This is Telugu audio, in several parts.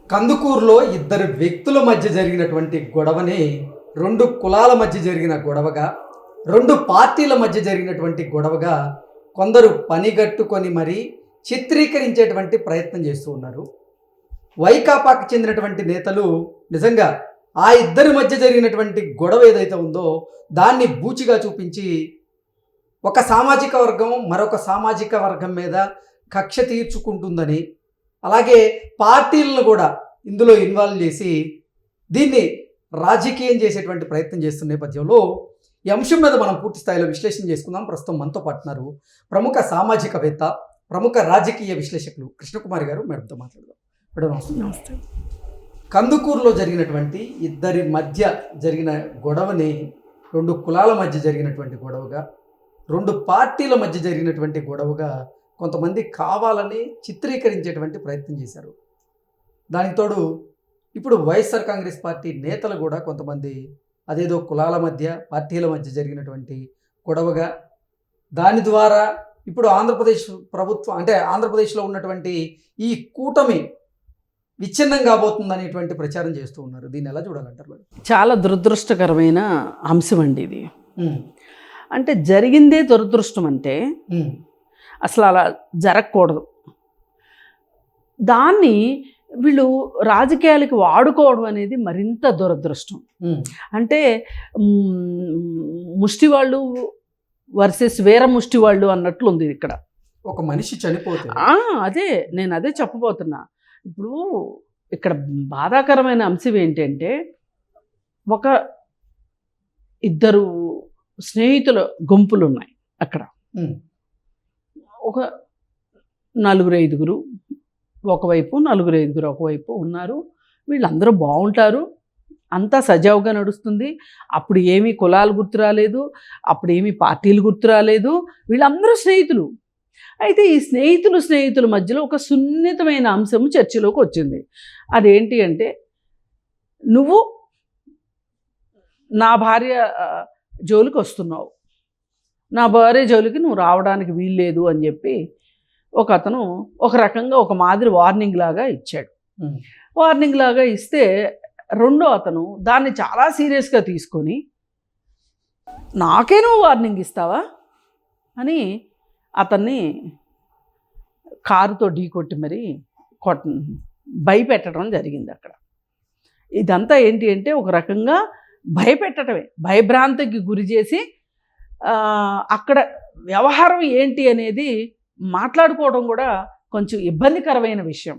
కందుకూరులో ఇద్దరు వ్యక్తుల మధ్య జరిగినటువంటి గొడవని రెండు కులాల మధ్య జరిగిన గొడవగా, రెండు పార్టీల మధ్య జరిగినటువంటి గొడవగా కొందరు పనిగట్టుకొని మరీ చిత్రీకరించేటువంటి ప్రయత్నం చేస్తూ ఉన్నారు. వైకాపాకు చెందినటువంటి నేతలు నిజంగా ఆ ఇద్దరి మధ్య జరిగినటువంటి గొడవ ఏదైతే ఉందో దాన్ని బూచిగా చూపించి ఒక సామాజిక వర్గం మరొక సామాజిక వర్గం మీద కక్ష తీర్చుకుంటుందని, అలాగే పార్టీలను కూడా ఇందులో ఇన్వాల్వ్ చేసి దీన్ని రాజకీయం చేసేటువంటి ప్రయత్నం చేస్తున్న నేపథ్యంలో ఈ అంశం మీద మనం పూర్తి స్థాయిలో విశ్లేషణ చేసుకుందాం. ప్రస్తుతం మనతో పాటున్నారు ప్రముఖ సామాజికవేత్త, ప్రముఖ రాజకీయ విశ్లేషకులు కృష్ణకుమారి గారు. మేడంతో మాట్లాడదాం. మేడం నమస్తే. కందుకూరులో జరిగినటువంటి ఇద్దరి మధ్య జరిగిన గొడవని రెండు కులాల మధ్య జరిగినటువంటి గొడవగా, రెండు పార్టీల మధ్య జరిగినటువంటి గొడవగా కొంతమంది కావాలని చిత్రీకరించేటువంటి ప్రయత్నం చేశారు. దానికి తోడు ఇప్పుడు వైఎస్ఆర్ కాంగ్రెస్ పార్టీ నేతలు కూడా కొంతమంది అదేదో కులాల మధ్య పార్టీల మధ్య జరిగినటువంటి గొడవగా, దాని ద్వారా ఇప్పుడు ఆంధ్రప్రదేశ్ ప్రభుత్వం అంటే ఆంధ్రప్రదేశ్లో ఉన్నటువంటి ఈ కూటమి విచ్ఛిన్నం కాబోతుందనేటువంటి ప్రచారం చేస్తూ ఉన్నారు. దీన్ని ఎలా చూడాలంటారు మేడం? చాలా దురదృష్టకరమైన అంశం అండి ఇది. అంటే జరిగిందే దురదృష్టం. అంటే అసలు అలా జరగకూడదు. దాన్ని వీళ్ళు రాజకీయాలకి వాడుకోవడం అనేది మరింత దురదృష్టం. అంటే ముష్టి వాళ్ళు వర్సెస్ వేర ముష్టి వాళ్ళు అన్నట్లు ఉంది ఇక్కడ. ఒక మనిషి చనిపోతే నేను అదే చెప్పబోతున్నా. ఇప్పుడు ఇక్కడ బాధాకరమైన అంశం ఏంటంటే, ఒక ఇద్దరు స్నేహితుల గుంపులు ఉన్నాయి అక్కడ. ఒక నలుగురు ఐదుగురు ఒకవైపు, నలుగురు ఐదుగురు ఒకవైపు ఉన్నారు. వీళ్ళందరూ బాగుంటారు, అంతా సజావుగా నడుస్తుంది. అప్పుడు ఏమీ కులాలు గుర్తు రాలేదు, అప్పుడు ఏమీ పార్టీలు గుర్తు రాలేదు. వీళ్ళందరూ స్నేహితులు. అయితే ఈ స్నేహితుల మధ్యలో ఒక సున్నితమైన అంశం చర్చలోకి వచ్చింది. అదేంటి అంటే, నువ్వు నా భార్య జోలికి వస్తున్నావు, నా భార్య జోలికి నువ్వు రావడానికి వీల్లేదు అని చెప్పి ఒక అతను ఒక రకంగా ఒక మాదిరి వార్నింగ్ లాగా ఇచ్చాడు. వార్నింగ్ లాగా ఇస్తే రెండో అతను దాన్ని చాలా సీరియస్గా తీసుకొని, నాకే నువ్వు వార్నింగ్ ఇస్తావా అని అతన్ని కారుతో ఢీకొట్టి మరి భయపెట్టడం జరిగింది అక్కడ. ఇదంతా ఏంటి అంటే ఒక రకంగా భయపెట్టడమే, భయభ్రాంతికి గురి చేసి అక్కడ వ్యవహారం ఏంటి అనేది మాట్లాడుకోవడం కూడా కొంచెం ఇబ్బందికరమైన విషయం.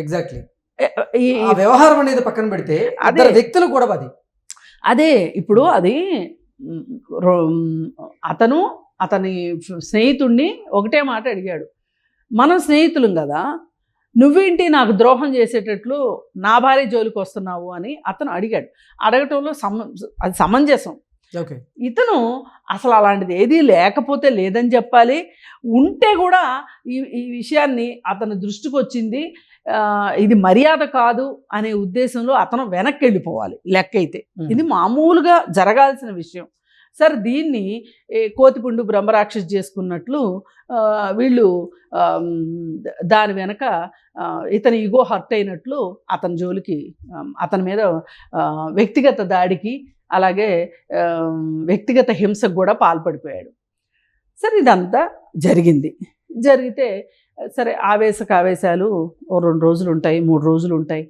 ఎగ్జాక్ట్లీ. ఈ వ్యవహారం అనేది పక్కన పెడితే అదే వ్యక్తులు కూడా అదే ఇప్పుడు అది అతని స్నేహితుడిని ఒకటే మాట అడిగాడు, మనం స్నేహితులం కదా, నువ్వేంటి నాకు ద్రోహం చేసేటట్లు నా భార్య జోలికి వస్తున్నావు అని అతను అడిగాడు. అడగటంలో అది సమంజసం. ఇతను అసలు అలాంటిది ఏదీ లేకపోతే లేదని చెప్పాలి, ఉంటే కూడా ఈ విషయాన్ని అతని దృష్టికి వచ్చింది, ఇది మర్యాద కాదు అనే ఉద్దేశంలో అతను వెనక్కి వెళ్ళిపోవాలి. లెక్క అయితే ఇది మామూలుగా జరగాల్సిన విషయం. సరే, దీన్ని కోతిపుండు బ్రహ్మరాక్షసి చేసుకున్నట్లు వీళ్ళు దాని వెనక ఇతని ఈగో హర్ట్ అయినట్లు అతని జోలికి, అతని మీద వ్యక్తిగత దాడికి అలాగే వ్యక్తిగత హింసకు కూడా పాల్పడిపోయాడు. సరే, ఇదంతా జరిగితే సరే, ఆవేశాలు 2 రోజులు ఉంటాయి, 3 రోజులు ఉంటాయి.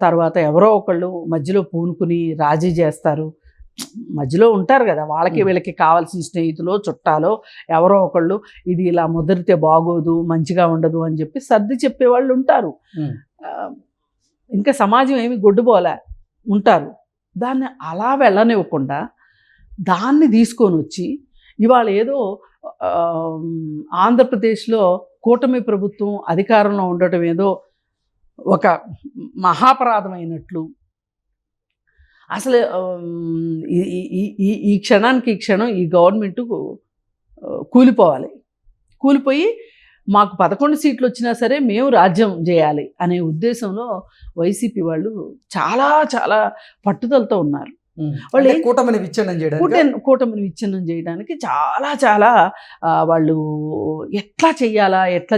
తర్వాత ఎవరో ఒకళ్ళు మధ్యలో పూనుకుని రాజీ చేస్తారు. మధ్యలో ఉంటారు కదా, వాళ్ళకి వీళ్ళకి కావాల్సిన స్నేహితులు చుట్టాలో ఎవరో ఒకళ్ళు ఇది ఇలా ముదిరితే బాగోదు, మంచిగా ఉండదు అని చెప్పి సర్ది చెప్పేవాళ్ళు ఉంటారు. ఇంకా సమాజం ఏమి గొడ్డుపోలే ఉంటారు. దాన్ని అలా వెళ్ళనివ్వకుండా దాన్ని తీసుకొని వచ్చి ఇవాళ ఏదో ఆంధ్రప్రదేశ్లో కూటమి ప్రభుత్వం అధికారంలో ఉండటం ఏదో ఒక మహాపరాధమైనట్లు, అసలు ఈ క్షణానికి ఈ క్షణం ఈ గవర్నమెంట్ కూలిపోయి మాకు 11 సీట్లు వచ్చినా సరే మేము రాజ్యం చేయాలి అనే ఉద్దేశంలో వైసీపీ వాళ్ళు చాలా చాలా పట్టుదలతో ఉన్నారు. వాళ్ళు అంటే కూటమిని విచ్ఛిన్నం చేయడానికి కూటమిని విచ్ఛిన్నం చేయడానికి చాలా చాలా వాళ్ళు ఎట్లా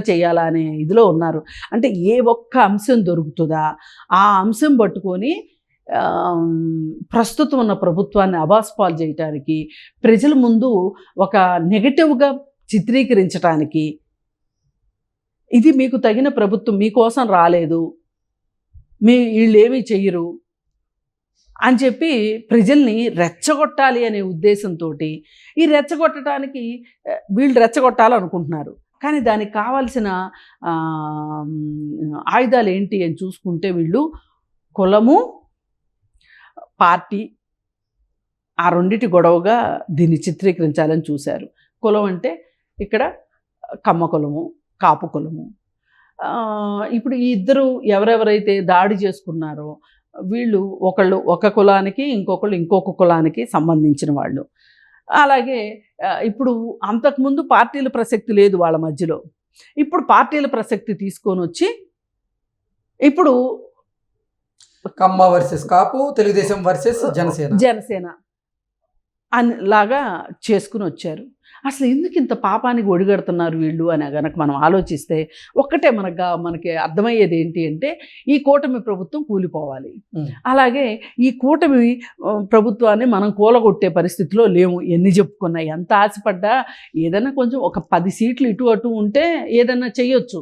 చెయ్యాలా అనే ఇదిలో ఉన్నారు. అంటే ఏ ఒక్క అంశం దొరుకుతుందా ఆ అంశం పట్టుకొని ప్రస్తుతం ఉన్న ప్రభుత్వాన్ని అబాస్పాలు చేయటానికి, ప్రజల ముందు ఒక నెగటివ్గా చిత్రీకరించటానికి, ఇది మీకు తగిన ప్రభుత్వం, మీకోసం రాలేదు, వీళ్ళేమీ చెయ్యరు అని చెప్పి ప్రజల్ని రెచ్చగొట్టాలి అనే ఉద్దేశంతో ఈ రెచ్చగొట్టడానికి వీళ్ళు రెచ్చగొట్టాలనుకుంటున్నారు. కానీ దానికి కావాల్సిన ఆయుధాలు ఏంటి అని చూసుకుంటే వీళ్ళు కులము, పార్టీ, ఆ రెండిటి గొడవగా దీన్ని చిత్రీకరించాలని చూశారు. కులం అంటే ఇక్కడ కమ్మ కులము, కాపు కులము. ఇప్పుడు ఈ ఇద్దరు ఎవరెవరైతే దాడి చేసుకున్నారో వీళ్ళు ఒకళ్ళు ఒక కులానికి, ఇంకొకళ్ళు ఇంకొక కులానికి సంబంధించిన వాళ్ళు. అలాగే ఇప్పుడు అంతకుముందు పార్టీల ప్రసక్తి లేదు వాళ్ళ మధ్యలో. ఇప్పుడు పార్టీల ప్రసక్తి తీసుకొని వచ్చి ఇప్పుడు కమ్మ వర్సెస్ కాపు, తెలుగుదేశం వర్సెస్ జనసేన అని లాగా చేసుకుని వచ్చారు. అసలు ఎందుకు ఇంత పాపానికి ఒడిగడుతున్నారు వీళ్ళు అని గనక మనం ఆలోచిస్తే ఒక్కటే మనకి అర్థమయ్యేది ఏంటి అంటే ఈ కూటమి ప్రభుత్వం కూలిపోవాలి. అలాగే ఈ కూటమి ప్రభుత్వాన్ని మనం కూలగొట్టే పరిస్థితిలో లేము. ఎన్ని చెప్పుకున్నా, ఎంత ఆశపడ్డా ఏదైనా కొంచెం ఒక 10 సీట్లు ఇటు అటు ఉంటే ఏదైనా చెయ్యొచ్చు.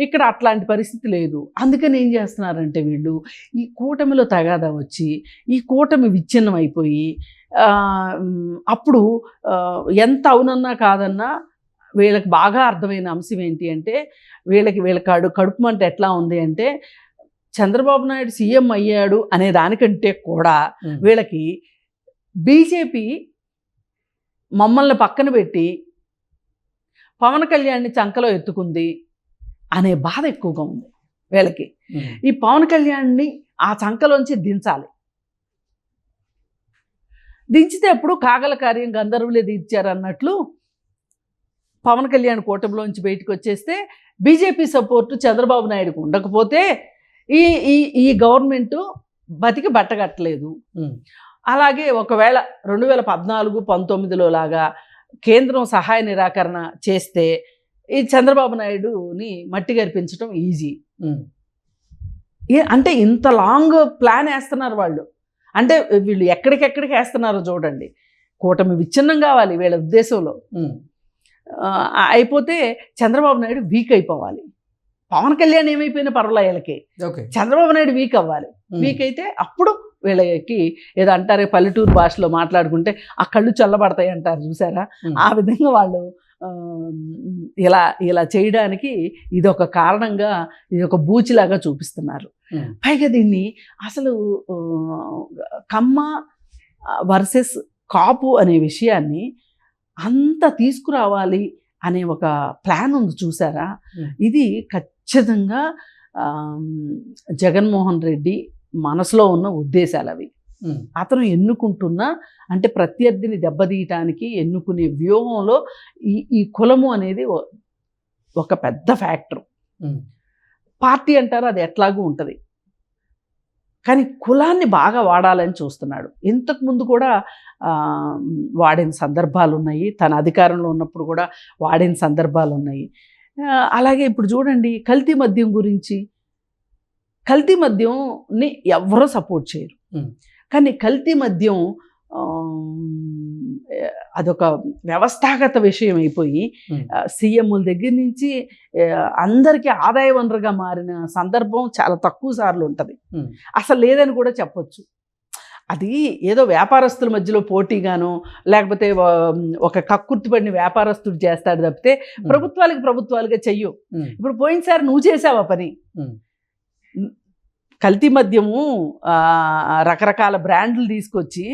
ఇక్కడ అట్లాంటి పరిస్థితి లేదు. అందుకని ఏం చేస్తున్నారంటే వీళ్ళు ఈ కూటమిలో తగాదా వచ్చి ఈ కూటమి విచ్ఛిన్నం అయిపోయి అప్పుడు ఎంత అవునన్నా కాదన్నా వీళ్ళకి బాగా అర్థమైన అంశం ఏంటి అంటే వీళ్ళ కడుపు మంట ఎట్లా ఉంది అంటే చంద్రబాబు నాయుడు సీఎం అయ్యాడు అనే దానికంటే కూడా వీళ్ళకి బీజేపీ మమ్మల్ని పక్కన పెట్టి పవన్ కళ్యాణ్ని చంకలో ఎత్తుకుంది అనే బాధ ఎక్కువగా ఉంది వీళ్ళకి. ఈ పవన్ కళ్యాణ్ని ఆ చంకలోంచి దించాలి. దించితే అప్పుడు కాగల కార్యం గంధర్వులే తీర్చారన్నట్లు పవన్ కళ్యాణ్ కూటమిలోంచి బయటకు వచ్చేస్తే బీజేపీ సపోర్టు చంద్రబాబు నాయుడుకు ఉండకపోతే ఈ గవర్నమెంటు బతికి బట్టగట్టలేదు. అలాగే ఒకవేళ 2014-19లో లాగా కేంద్రం సహాయ నిరాకరణ చేస్తే ఈ చంద్రబాబు నాయుడుని మట్టి గరిపించడం ఈజీ. అంటే ఇంత లాంగ్ ప్లాన్ వేస్తున్నారు వాళ్ళు. అంటే వీళ్ళు ఎక్కడికెక్కడికి వేస్తున్నారో చూడండి. కూటమి విచ్ఛిన్నం కావాలి వీళ్ళ ఉద్దేశంలో. అయిపోతే చంద్రబాబు నాయుడు వీక్ అయిపోవాలి. పవన్ కళ్యాణ్ ఏమైపోయినా పర్వాలే వీళ్ళకి, చంద్రబాబు నాయుడు వీక్ అవ్వాలి. వీక్ అయితే అప్పుడు వీళ్ళకి ఏదో అంటారే పల్లెటూరు భాషలో మాట్లాడుకుంటే ఆ కళ్ళు చల్లబడతాయి అంటారు చూసారా, ఆ విధంగా వాళ్ళు ఇలా చేయడానికి ఇదొక కారణంగా, ఇదొక బూచిలాగా చూపిస్తున్నారు. పైగా దీన్ని అసలు కమ్మ వర్సెస్ కాపు అనే విషయాన్ని అంత తీసుకురావాలి అనే ఒక ప్లాన్ ఉంది చూసారా. ఇది ఖచ్చితంగా జగన్మోహన్ రెడ్డి మనసులో ఉన్న ఉద్దేశాలు అవి. అతను ఎన్నుకుంటున్న అంటే ప్రత్యర్థిని దెబ్బతీయటానికి ఎన్నుకునే వ్యూహంలో ఈ కులము అనేది ఒక పెద్ద ఫ్యాక్టర్. పార్టీ అంటారు అది ఎట్లాగూ ఉంటుంది, కానీ కులాన్ని బాగా వాడాలని చూస్తున్నాడు. ఇంతకుముందు కూడా వాడిన సందర్భాలు ఉన్నాయి, తన అధికారంలో ఉన్నప్పుడు కూడా వాడిన సందర్భాలు ఉన్నాయి. అలాగే ఇప్పుడు చూడండి కల్తీ మద్యం గురించి. కల్తీ మద్యంని ఎవరో సపోర్ట్ చేయరు, కానీ కల్తీ మద్యం అదొక వ్యవస్థాగత విషయం అయిపోయి సీఎంల దగ్గర నుంచి అందరికీ ఆదాయ వనరుగా మారిన సందర్భం చాలా తక్కువ సార్లు ఉంటుంది. అసలు లేదని కూడా చెప్పొచ్చు. అది ఏదో వ్యాపారస్తుల మధ్యలో పోటీగానో లేకపోతే ఒక కక్కుర్తిపడిన వ్యాపారస్తుడు చేస్తాడు తప్పితే ప్రభుత్వాలుగా చెయ్యు. ఇప్పుడు పోయినసారి నువ్వు చేసావా పని? కల్తీ మద్యము రకరకాల బ్రాండ్లు తీసుకొచ్చి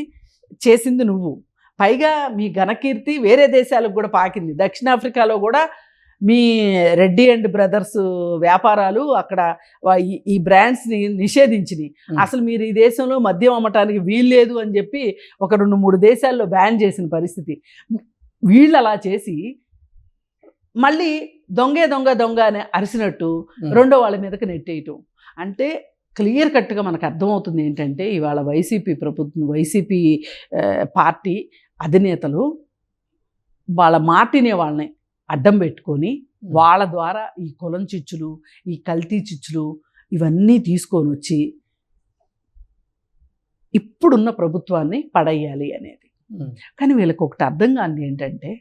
చేసింది నువ్వు. పైగా మీ ఘనకీర్తి వేరే దేశాలకు కూడా పాకింది. దక్షిణాఫ్రికాలో కూడా మీ రెడ్డి అండ్ బ్రదర్స్ వ్యాపారాలు అక్కడ ఈ బ్రాండ్స్ని నిషేధించినాయి. అసలు మీరు ఈ దేశంలో మద్యం అమ్మటానికి వీల్లేదు అని చెప్పి ఒక 2-3 దేశాల్లో బ్యాన్ చేసిన పరిస్థితి. వీళ్ళు అలా చేసి మళ్ళీ దొంగ అని అరిసినట్టు రెండో వాళ్ళ మీదకి నెట్టేయటం. అంటే క్లియర్ కట్గా మనకు అర్థమవుతుంది ఏంటంటే ఇవాళ వైసీపీ పార్టీ అధినేతలు వాళ్ళ మాటినే వాళ్ళని అడ్డం పెట్టుకొని వాళ్ళ ద్వారా ఈ కులం చిచ్చులు, ఈ కల్తీ చిచ్చులు ఇవన్నీ తీసుకొని వచ్చి ఇప్పుడున్న ప్రభుత్వాన్ని పడేయాలి అనేది. కానీ వీళ్ళకి ఒకటి అర్థం కానిది ఏంటంటే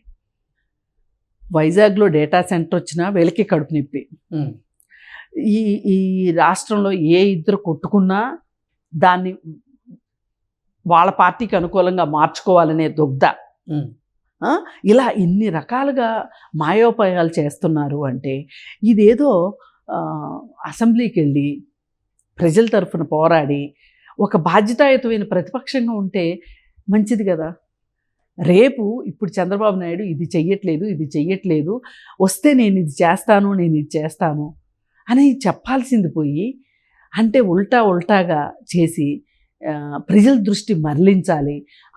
వైజాగ్లో డేటా సెంటర్ వచ్చినా వీళ్ళకి కడుపు నొప్పి. ఈ ఈ రాష్ట్రంలో ఏ ఇద్దరు కొట్టుకున్నా దాన్ని వాళ్ళ పార్టీకి అనుకూలంగా మార్చుకోవాలనే దుగ్ధ. ఇలా ఇన్ని రకాలుగా మాయోపాయాలు చేస్తున్నారు అంటే ఇదేదో అసెంబ్లీకి వెళ్ళి ప్రజల తరఫున పోరాడి ఒక బాధ్యతాయుతమైన ప్రతిపక్షంగా ఉంటే మంచిది కదా. రేపు ఇప్పుడు చంద్రబాబు నాయుడు ఇది చెయ్యట్లేదు వస్తే నేను ఇది చేస్తాను అని చెప్పాల్సింది పోయి అంటే ఉల్టాగా చేసి ప్రజల దృష్టి మరలించాలి,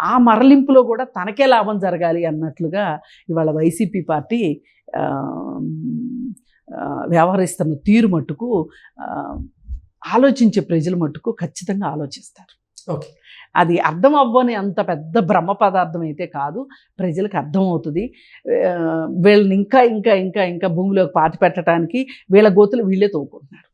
ఆ మరలింపులో కూడా తనకే లాభం జరగాలి అన్నట్లుగా ఇవాళ వైసీపీ పార్టీ వ్యవహరిస్తున్న తీరు మట్టుకు ఆలోచించే ప్రజల మట్టుకు ఖచ్చితంగా ఆలోచిస్తారు. ఓకే, అది అర్థం అవ్వని అంత పెద్ద బ్రహ్మ పదార్థం అయితే కాదు, ప్రజలకు అర్థమవుతుంది. వీళ్ళని ఇంకా భూమిలోకి పాతి పెట్టడానికి వీళ్ళ గోతులు వీళ్ళే తోకుంటున్నారు.